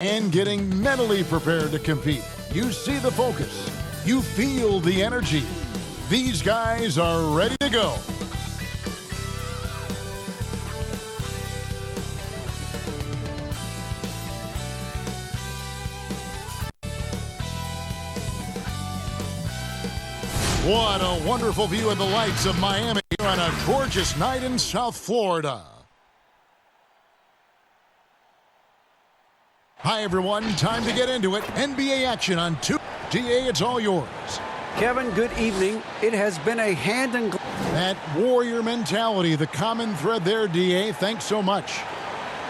and getting mentally prepared to compete. You see the focus. You feel the energy. These guys are ready to go. What a wonderful view of the lights of Miami here on a gorgeous night in South Florida. Hi, everyone. Time to get into it. NBA action on 2. DA, it's all yours. Kevin, good evening. It has been a hand and that warrior mentality, the common thread there, DA. Thanks so much.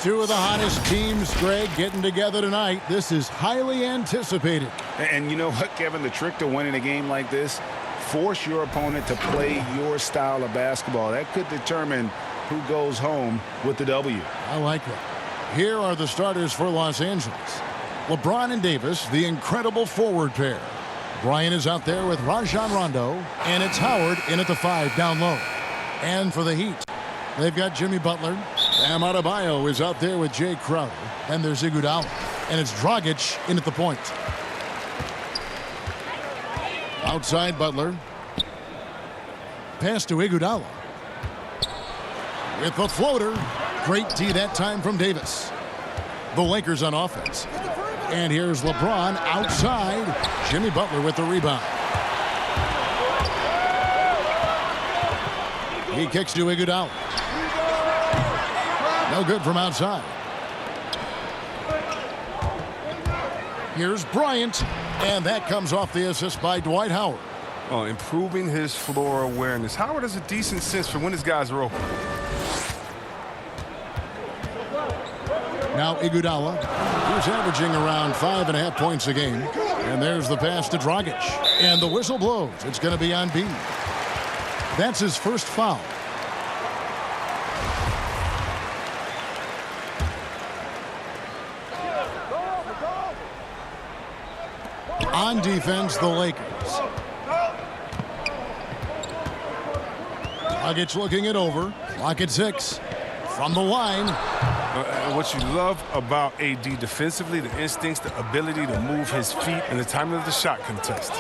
Two of the hottest teams, Greg, getting together tonight. This is highly anticipated. And you know what, Kevin? The trick to winning a game like this, force your opponent to play your style of basketball. That could determine who goes home with the W. I like that. Here are the starters for Los Angeles. LeBron and Davis, the incredible forward pair. Bryant is out there with Rajon Rondo, and it's Howard in at the 5 down low. And for the Heat, they've got Jimmy Butler. Bam Adebayo is out there with Jay Crowder, and there's Iguodala. And it's Dragic in at the point. Outside Butler. Pass to Iguodala. With the floater. Great D that time from Davis. The Lakers on offense. And here's LeBron outside. Jimmy Butler with the rebound. He kicks to Iguodala. No good from outside. Here's Bryant. And that comes off the assist by Dwight Howard. Improving his floor awareness. Howard has a decent sense for when his guys are open. Now Iguodala, who's averaging around 5.5 points a game. And there's the pass to Dragic. And the whistle blows. It's going to be on B. That's his first foul. On defense, the Lakers. Dragic looking it over. Clock at 6. From the line. What you love about AD defensively, the instincts, the ability to move his feet, and the timing of the shot contest.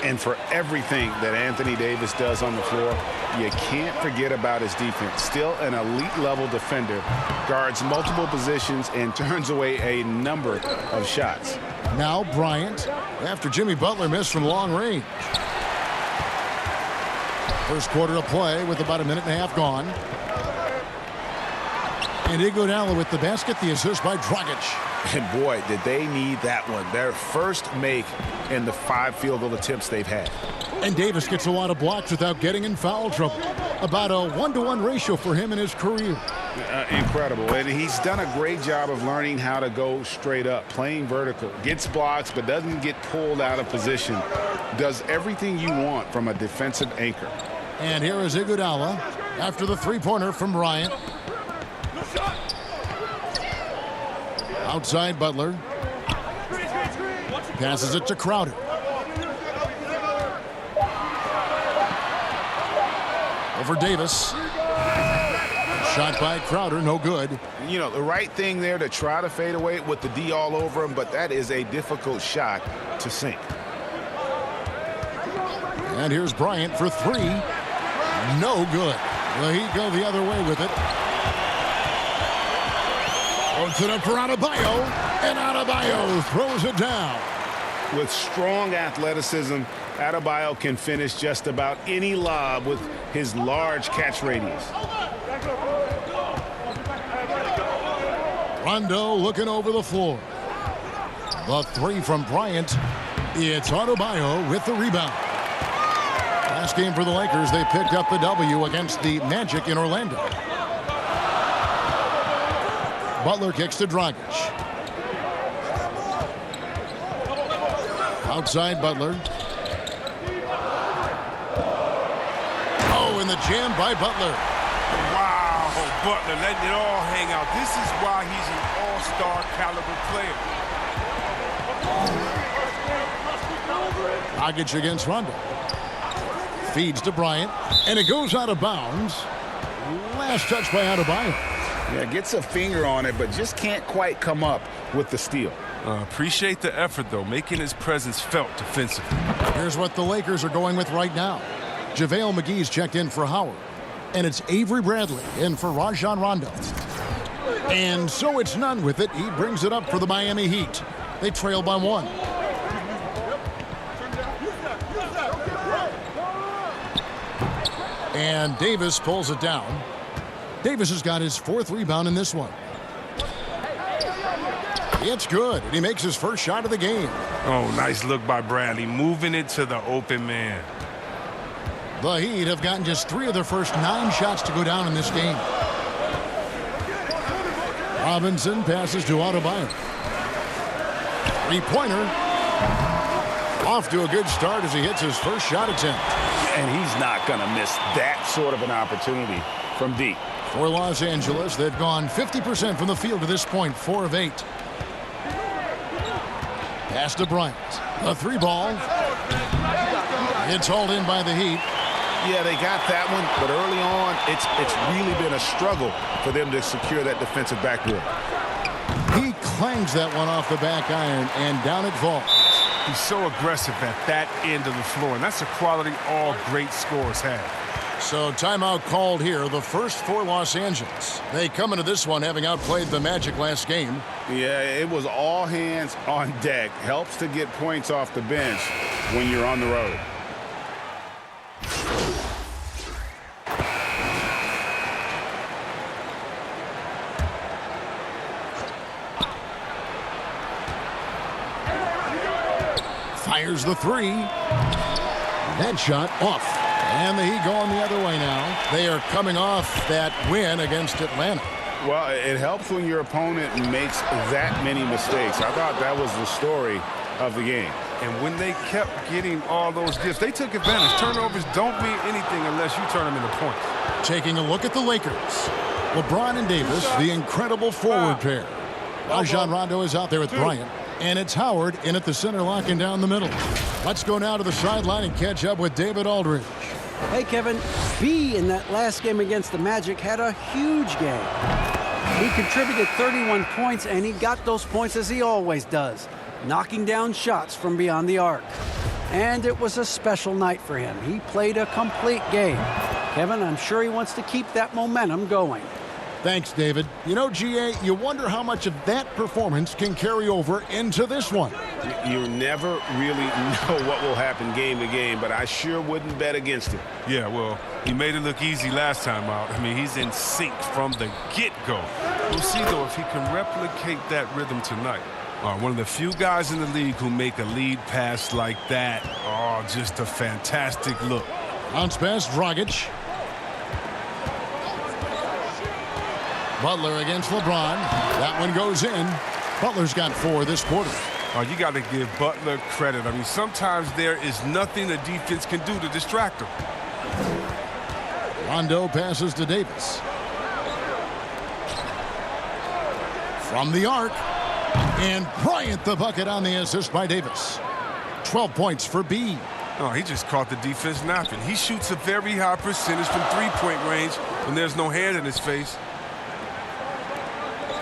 And for everything that Anthony Davis does on the floor, you can't forget about his defense. Still an elite-level defender, guards multiple positions, and turns away a number of shots. Now Bryant, after Jimmy Butler missed from long range. First quarter of play with about a minute and a half gone. And Iguodala with the basket, the assist by Dragic. And boy, did they need that one. Their first make in the 5 field goal attempts they've had. And Davis gets a lot of blocks without getting in foul trouble. About a 1-to-1 ratio for him in his career. Incredible. And he's done a great job of learning how to go straight up, playing vertical. Gets blocks, but doesn't get pulled out of position. Does everything you want from a defensive anchor. And here is Iguodala after the three-pointer from Bryant. Outside Butler. Passes it to Crowder. Over Davis. Shot by Crowder, no good. You know, the right thing there to try to fade away with the D all over him, but that is a difficult shot to sink. And here's Bryant for 3. No good. The Heat go the other way with it. Puts it up for Adebayo, and Adebayo throws it down. With strong athleticism, Adebayo can finish just about any lob with his large catch radius. Rondo looking over the floor. The 3 from Bryant. It's Adebayo with the rebound. Last game for the Lakers, they picked up the W against the Magic in Orlando. Butler kicks to Dragic. Outside Butler. Oh, and the jam by Butler. Wow, Butler letting it all hang out. This is why he's an all-star caliber player. Dragic against Rondo. Feeds to Bryant, and it goes out of bounds. Last touch by Adebayo. Yeah, gets a finger on it, but just can't quite come up with the steal. Appreciate the effort, though, making his presence felt defensively. Here's what the Lakers are going with right now. JaVale McGee's checked in for Howard. And it's Avery Bradley in for Rajon Rondo. And so it's none with it. He brings it up for the Miami Heat. They trail by 1. And Davis pulls it down. Davis has got his 4th rebound in this one. It's good, and he makes his first shot of the game. Oh, nice look by Bradley, moving it to the open man. The Heat have gotten just 3 of their first 9 shots to go down in this game. Robinson passes to Adebayo. 3-pointer. Off to a good start as he hits his first shot attempt. And he's not going to miss that sort of an opportunity from deep. For Los Angeles, they've gone 50% from the field to this point, 4 of 8. Pass to Bryant. The 3-ball. It's hauled in by the Heat. Yeah, they got that one, but early on, it's really been a struggle for them to secure that defensive backboard. He clangs that one off the back iron, and down it falls. He's so aggressive at that end of the floor, and that's a quality all great scorers have. So timeout called here, the first for Los Angeles. They come into this one having outplayed the Magic last game. Yeah, it was all hands on deck. Helps to get points off the bench when you're on the road. Fires the 3. That shot off. And the Heat going the other way now. They are coming off that win against Atlanta. Well, it helps when your opponent makes that many mistakes. I thought that was the story of the game. And when they kept getting all those gifts, they took advantage. Turnovers don't mean anything unless you turn them into points. Taking a look at the Lakers. LeBron and Davis, the incredible forward pair. Rajon Rondo is out there with Bryant. And it's Howard in at the center, locking down the middle. Let's go now to the sideline and catch up with David Aldridge. Hey, Kevin, B in that last game against the Magic had a huge game. He contributed 31 points, and he got those points as he always does, knocking down shots from beyond the arc. And it was a special night for him. He played a complete game. Kevin, I'm sure he wants to keep that momentum going. Thanks, David. You know, GA, you wonder how much of that performance can carry over into this one. You never really know what will happen game to game, but I sure wouldn't bet against it. Yeah, well, he made it look easy last time out. I mean, he's in sync from the get-go. We'll see, though, if he can replicate that rhythm tonight. One of the few guys in the league who make a lead pass like that. Oh, just a fantastic look. Bounce pass, Dragic. Butler against LeBron. That one goes in. Butler's got 4 this quarter. Oh, you got to give Butler credit. I mean, sometimes there is nothing a defense can do to distract him. Rondo passes to Davis. From the arc. And Bryant the bucket on the assist by Davis. 12 points for B. Oh, he just caught the defense napping. He shoots a very high percentage from three-point range when there's no hand in his face.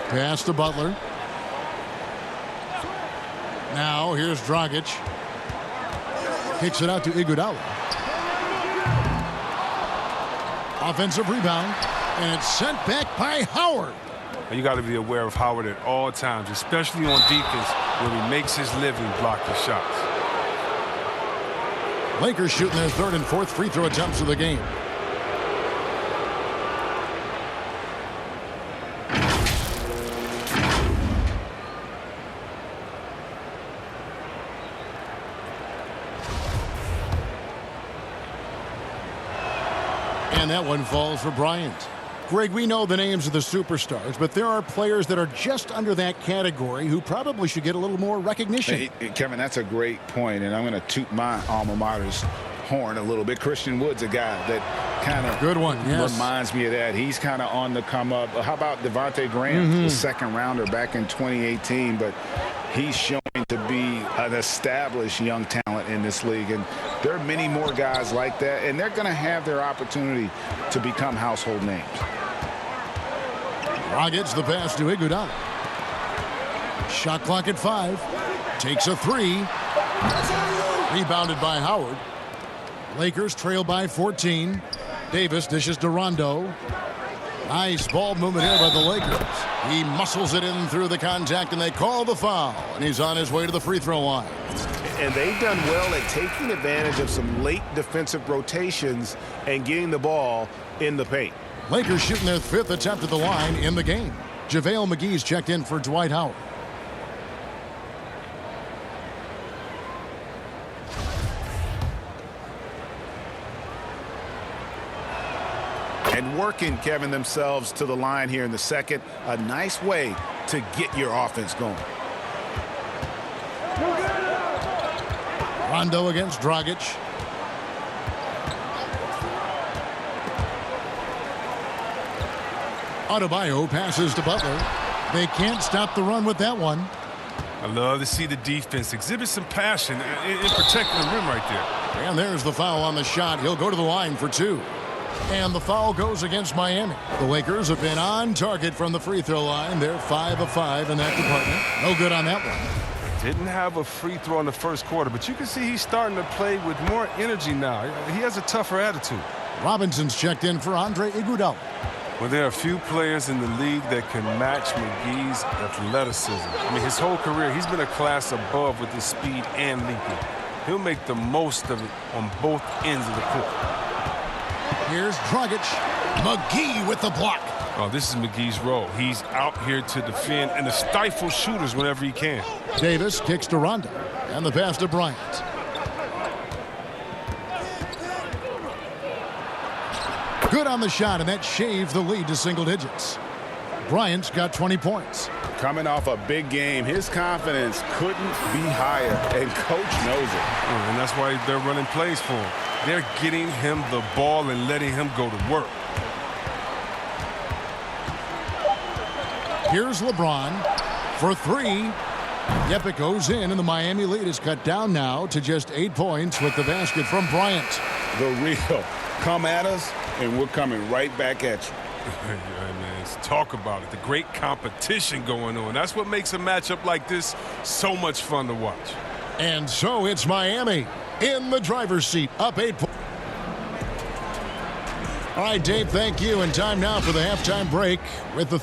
Pass to Butler. Now here's Dragic. Kicks it out to Iguodala. Offensive rebound. And it's sent back by Howard. You got to be aware of Howard at all times, especially on defense where he makes his living blocking shots. Lakers shooting their 3rd and 4th free throw attempts of the game. And that one falls for Bryant. Greg, we know the names of the superstars, but there are players that are just under that category who probably should get a little more recognition. Hey, Kevin, that's a great point, and I'm going to toot my alma mater's horn a little bit. Christian Wood's a guy that kind of good one, yes. Reminds me of that. He's kind of on the come up. How about Devontae Graham, the 2nd rounder back in 2018, but he's showing to be an established young talent in this league, and there are many more guys like that, and they're going to have their opportunity to become household names. Dragic the pass to Iguodala. Shot clock at 5. Takes a 3. Rebounded by Howard. Lakers trail by 14. Davis dishes to Rondo. Nice ball movement here by the Lakers. He muscles it in through the contact, and they call the foul. And he's on his way to the free throw line. And they've done well at taking advantage of some late defensive rotations and getting the ball in the paint. Lakers shooting their 5th attempt at the line in the game. JaVale McGee's checked in for Dwight Howard. And working, Kevin, themselves to the line here in the second. A nice way to get your offense going. Rondo against Dragic. Adebayo passes to Butler. They can't stop the run with that one. I love to see the defense exhibit some passion in protecting the rim right there. And there's the foul on the shot. He'll go to the line for 2. And the foul goes against Miami. The Lakers have been on target from the free throw line. They're 5 of 5 in that department. No good on that one. Didn't have a free throw in the first quarter, but you can see he's starting to play with more energy now. He has a tougher attitude. Robinson's checked in for Andre Iguodala. Well, there are a few players in the league that can match McGee's athleticism. I mean, his whole career, he's been a class above with his speed and leaping. He'll make the most of it on both ends of the court. Here's Dragic. McGee with the block. Oh, this is McGee's role. He's out here to defend and to stifle shooters whenever he can. Davis kicks to Rondo. And the pass to Bryant. Good on the shot, and that shaves the lead to single digits. Bryant's got 20 points. Coming off a big game, his confidence couldn't be higher, and coach knows it. And that's why they're running plays for him. They're getting him the ball and letting him go to work. Here's LeBron for 3. Yep, it goes in, and the Miami lead is cut down now to just 8 points with the basket from Bryant. The real. Come at us, and we're coming right back at you. Yeah, man, let's talk about it. The great competition going on. That's what makes a matchup like this so much fun to watch. And so it's Miami in the driver's seat, up 8 points. All right, Dave, thank you. And time now for the halftime break with the...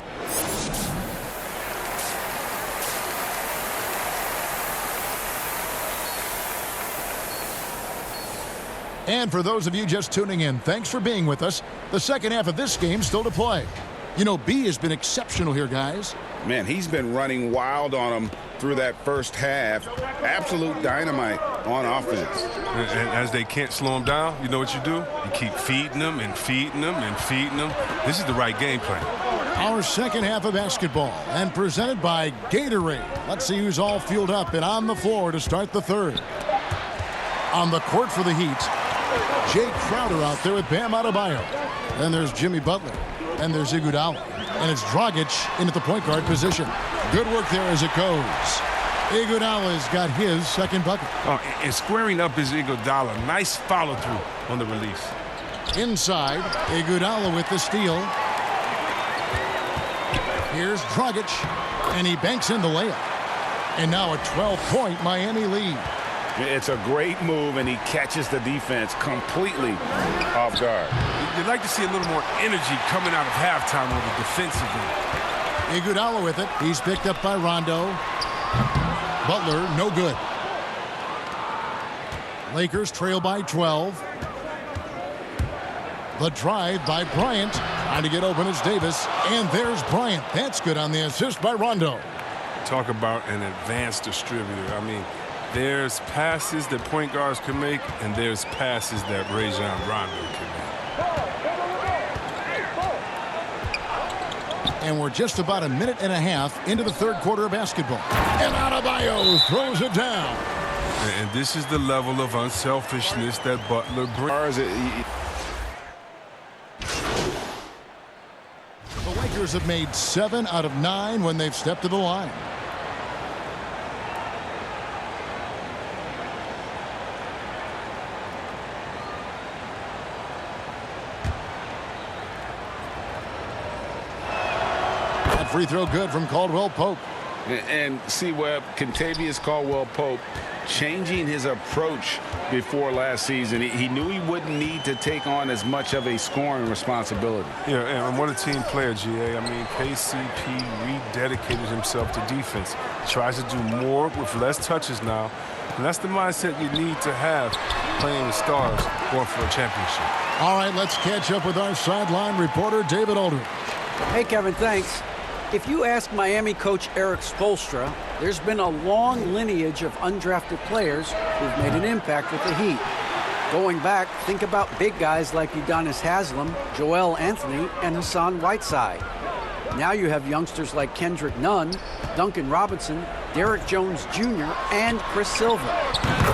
And for those of you just tuning in, thanks for being with us. The second half of this game still to play. You know, B has been exceptional here, guys. Man, he's been running wild on them through that first half. Absolute dynamite on offense. And as they can't slow him down, you know what you do? You keep feeding them and feeding them and feeding them. This is the right game plan. Our second half of basketball, and presented by Gatorade. Let's see who's all fueled up and on the floor to start the third. On the court for the Heat, Jake Crowder out there with Bam Adebayo. Then there's Jimmy Butler. And there's Iguodala. And it's Dragic in at the point guard position. Good work there as it goes. Iguodala's got his second bucket. Oh, and squaring up is Iguodala. Nice follow through on the release. Inside, Iguodala with the steal. Here's Dragic. And he banks in the layup. And now a 12-point Miami lead. It's a great move, and he catches the defense completely off guard. You'd like to see a little more energy coming out of halftime on the defensive end. Iguodala with it. He's picked up by Rondo. Butler, no good. Lakers trail by 12. The drive by Bryant. Trying to get open is Davis. And there's Bryant. That's good on the assist by Rondo. Talk about an advanced distributor. I mean, there's passes that point guards can make, and there's passes that Rajon Rondo can make. And we're just about a minute and a half into the third quarter of basketball. And Adebayo throws it down. And this is the level of unselfishness that Butler brings. The Lakers have made 7 out of 9 when they've stepped to the line. free throw good from Caldwell Pope. And see, Webb, Kentavious Caldwell-Pope changing his approach before last season. He knew he wouldn't need to take on as much of a scoring responsibility. Yeah, and what a team player, GA. I mean, KCP rededicated himself to defense. Tries to do more with less touches now. And that's the mindset you need to have playing with stars going for a championship. All right, let's catch up with our sideline reporter, David Aldridge. Hey, Kevin, thanks. If you ask Miami coach Eric Spoelstra, there's been a long lineage of undrafted players who've made an impact with the Heat. Going back, think about big guys like Udonis Haslem, Joel Anthony, and Hassan Whiteside. Now you have youngsters like Kendrick Nunn, Duncan Robinson, Derrick Jones Jr., and Chris Silva.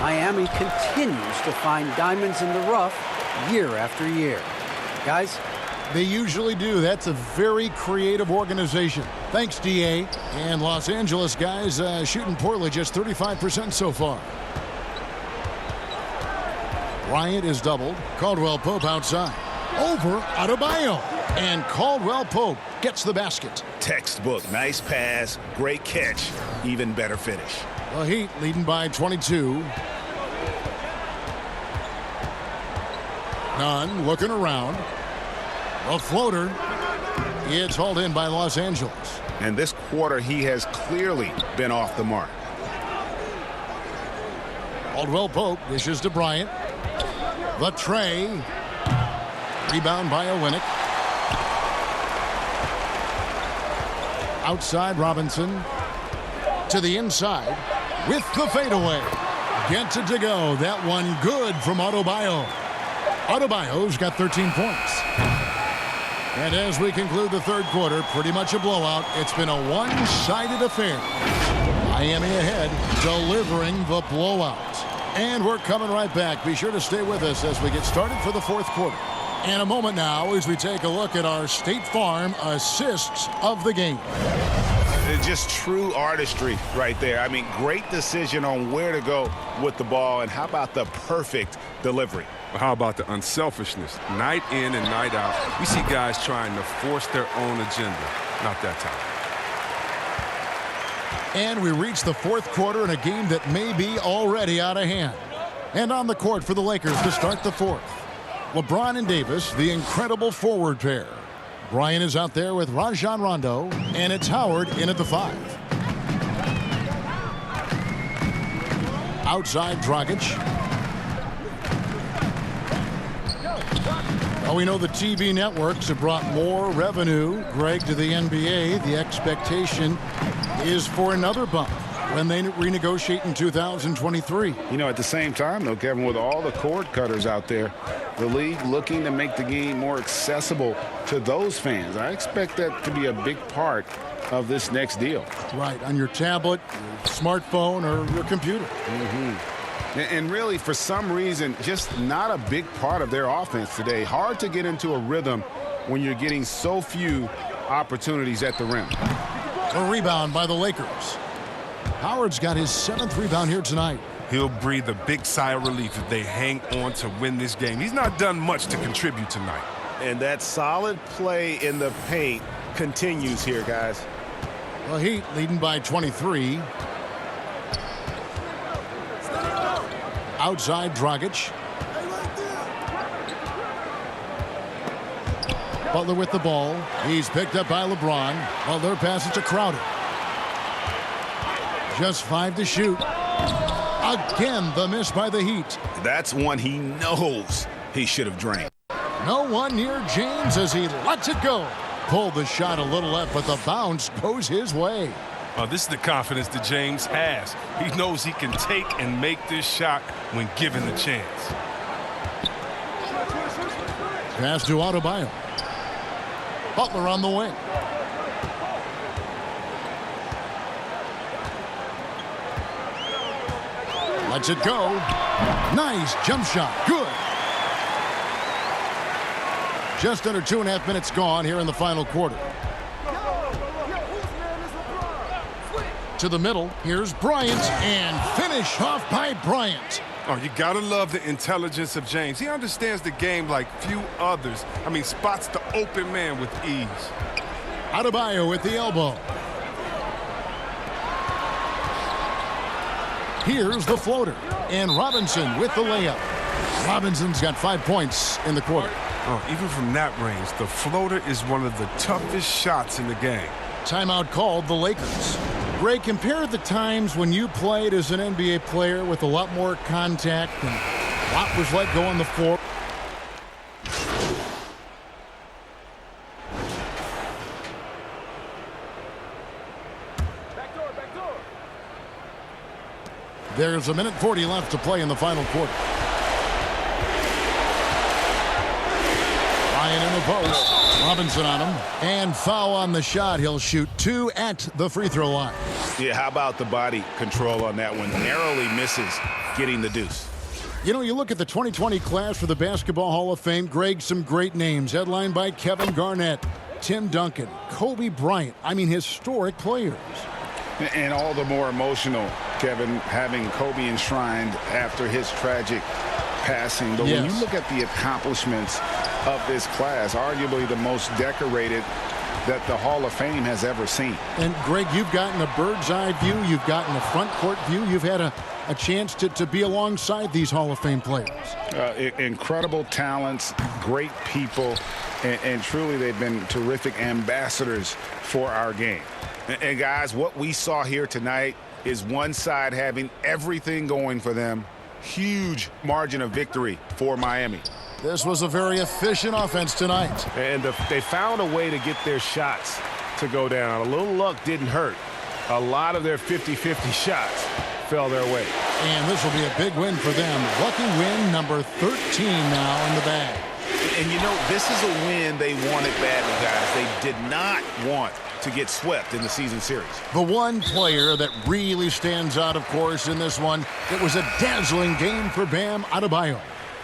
Miami continues to find diamonds in the rough year after year. Guys, they usually do. That's a very creative organization. Thanks, DA. And Los Angeles guys shooting poorly, just 35% so far. Bryant is doubled. Caldwell Pope outside. Over Adebayo. And Caldwell Pope gets the basket. Textbook. Nice pass. Great catch. Even better finish. The Heat leading by 22. Nunn looking around. A floater. It's hauled in by Los Angeles. And this quarter, he has clearly been off the mark. Caldwell Pope dishes to Bryant. The tray. Rebound by Olynyk. Outside Robinson. To the inside. With the fadeaway. Gets it to go. That one good from Adebayo. Adebayo's got 13 points. And as we conclude the third quarter, pretty much a blowout. It's been a one-sided affair. Miami ahead, delivering the blowout. And we're coming right back. Be sure to stay with us as we get started for the fourth quarter. In a moment now as we take a look at our State Farm assists of the game. It's just true artistry right there. I mean, great decision on where to go with the ball. And how about the perfect delivery? How about the unselfishness? Night in and night out, we see guys trying to force their own agenda. Not that time. And we reach the fourth quarter in a game that may be already out of hand. And on the court for the Lakers to start the fourth. LeBron and Davis, the incredible forward pair. Bryant is out there with Rajon Rondo, and it's Howard in at the 5. Outside Dragic. Well, we know the TV networks have brought more revenue, Greg, to the NBA. The expectation is for another bump when they renegotiate in 2023. You know, at the same time, though, Kevin, with all the cord cutters out there, the league looking to make the game more accessible to those fans. I expect that to be a big part of this next deal. Right, on your tablet, your smartphone, or your computer. And really, for some reason, just not a big part of their offense today. Hard to get into a rhythm when you're getting so few opportunities at the rim. A rebound by the Lakers. Howard's got his 7th rebound here tonight. He'll breathe a big sigh of relief if they hang on to win this game. He's not done much to contribute tonight. And that solid play in the paint continues here, guys. The Heat leading by 23. Outside Dragic. Butler with the ball. He's picked up by LeBron. Butler passes to Crowder. Just 5 to shoot. Again, the miss by the Heat. That's one he knows he should have drained. No one near James as he lets it go. Pulled the shot a little left, but the bounce goes his way. This is the confidence that James has. He knows he can take and make this shot when given the chance. Pass to Adebayo. Butler on the wing. Lets it go. Nice jump shot. Good. Just under 2.5 minutes gone here in the final quarter. To the middle. Here's Bryant. And finish off by Bryant. Oh, you gotta love the intelligence of James. He understands the game like few others. I mean, spots the open man with ease. Adebayo with the elbow. Here's the floater. And Robinson with the layup. Robinson's got 5 points in the quarter. Oh, even from that range, the floater is one of the toughest shots in the game. Timeout called the Lakers. Greg, compare the times when you played as an NBA player with a lot more contact and what was like going the floor. There's 1:40 left to play in the final quarter. Bryant in the post. Robinson on him. And foul on the shot. He'll shoot 2 at the free throw line. Yeah, how about the body control on that one? Narrowly misses getting the deuce. You know, you look at the 2020 class for the Basketball Hall of Fame. Greg, some great names. Headlined by Kevin Garnett, Tim Duncan, Kobe Bryant. I mean, historic players. And all the more emotional, Kevin, having Kobe enshrined after his tragic passing. But when you look at the accomplishments of this class, arguably the most decorated that the Hall of Fame has ever seen. And, Greg, you've gotten a bird's eye view. You've gotten a front court view. You've had a chance to be alongside these Hall of Fame players. Incredible talents, great people, and truly they've been terrific ambassadors for our game. And guys, what we saw here tonight is one side having everything going for them. Huge margin of victory for Miami. This was a very efficient offense tonight. And they found a way to get their shots to go down. A little luck didn't hurt. A lot of their 50-50 shots fell their way. And this will be a big win for them. Lucky win number 13 now in the bag. And you know, this is a win they wanted badly, guys. They did not want to get swept in the season series. The one player that really stands out, of course, in this one, it was a dazzling game for Bam Adebayo.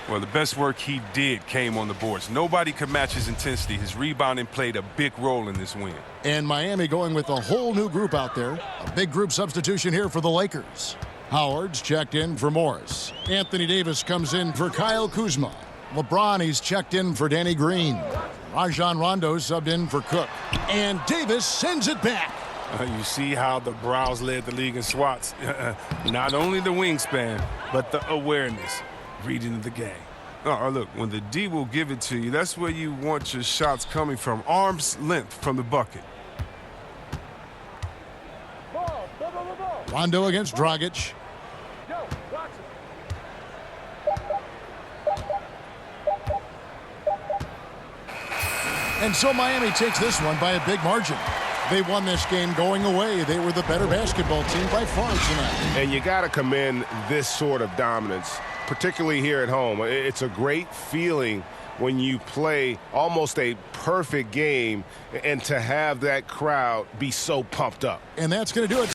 Well, the best work he did came on the boards. Nobody could match his intensity. His rebounding played a big role in this win. And Miami going with a whole new group out there. A big group substitution here for the Lakers. Howard's checked in for Morris. Anthony Davis comes in for Kyle Kuzma. LeBron, he's checked in for Danny Green. Rajon Rondo subbed in for Cook. And Davis sends it back. You see how the Browns led the league in swats. Not only the wingspan, but the awareness, reading of the game. Oh, look, when the D will give it to you, that's where you want your shots coming from. Arm's length from the bucket. Rondo against Dragic. And so Miami takes this one by a big margin. They won this game going away. They were the better basketball team by far tonight. And you got to commend this sort of dominance, particularly here at home. It's a great feeling when you play almost a perfect game and to have that crowd be so pumped up. And that's going to do it.